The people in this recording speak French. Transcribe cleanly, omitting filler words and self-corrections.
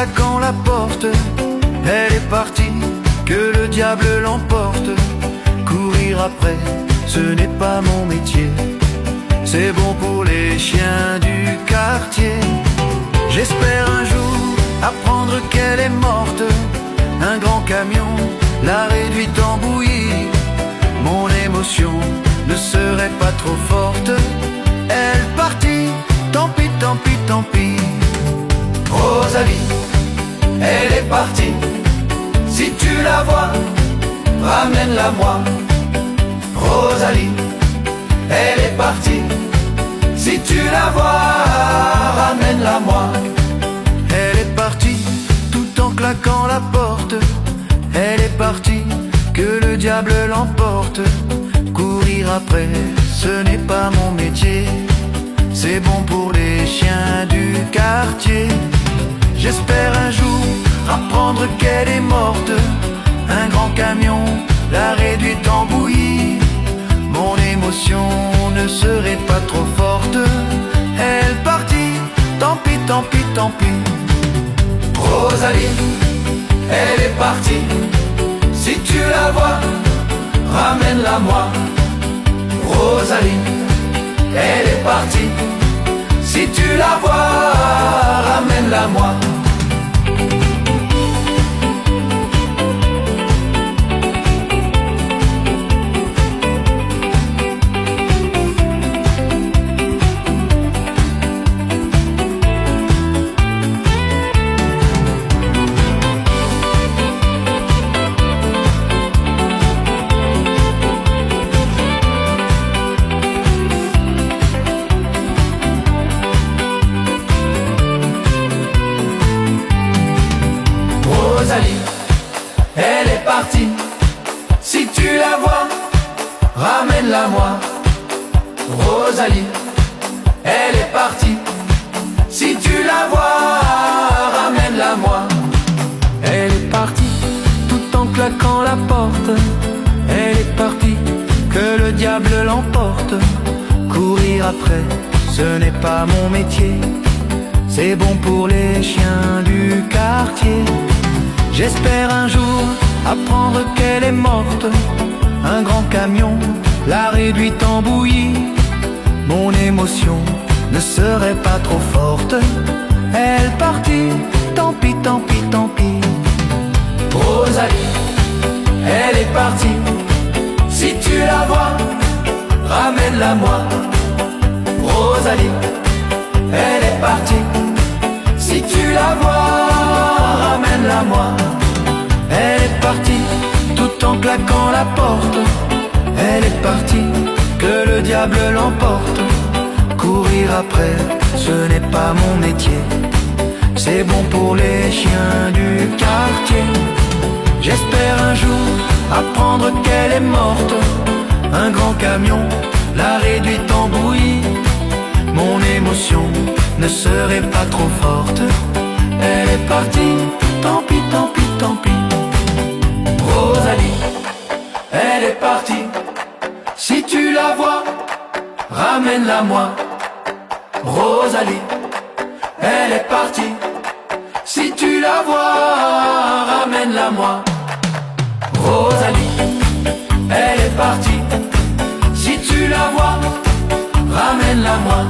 claquant la porte, elle est partie, que le diable l'emporte. Courir après, ce n'est pas mon métier, c'est bon pour les chiens du quartier. J'espère un jour apprendre qu'elle est morte. Un grand camion l'a réduite en bouillie. Mon émotion ne serait pas trop forte. Elle partit, tant pis, tant pis, tant pis. Rosalie, elle est partie. Si tu la vois, ramène-la moi. Rosalie, elle est partie. Si tu la vois, ramène-la moi. Elle est partie, tout en claquant la porte. Elle est partie, que le diable l'emporte. Courir après, ce n'est pas mon métier, c'est bon pour les chiens du quartier. J'espère un jour apprendre qu'elle est morte. Un grand camion l'a réduite en bouillie. Mon émotion ne serait pas trop forte. Elle partit, tant pis, tant pis, tant pis. Rosalie, elle est partie. Si tu la vois, ramène-la moi. Rosalie, elle est partie. Si tu la vois, ramène-la moi. Rosalie, elle est partie. Si tu la vois, ramène-la moi. Rosalie, elle est partie. Si tu la vois, ramène-la moi. Elle est partie, tout en claquant la porte. Elle est partie, que le diable l'emporte. Courir après, ce n'est pas mon métier, c'est bon pour les chiens du quartier. J'espère un jour apprendre qu'elle est morte. Un grand camion l'a réduite en bouillie. Mon émotion ne serait pas trop forte. Elle partit, tant pis, tant pis, tant pis. Rosalie, elle est partie. Si tu la vois, ramène-la moi. Rosalie, elle est partie. Si tu la vois, ramène-la moi. Elle est partie, tout en claquant la porte. Elle est partie, que le diable l'emporte. Courir après, ce n'est pas mon métier, c'est bon pour les chiens du quartier. J'espère un jour apprendre qu'elle est morte. Un grand camion l'a réduite en bouillie. Mon émotion ne serait pas trop forte. Elle est partie, tant pis, tant pis, tant pis. Rosalie, elle est partie. Si tu la vois, ramène-la moi. Rosalie, elle est partie. Si tu la vois, ramène-la moi. Rosalie, elle est partie. Si tu la vois, ramène-la moi.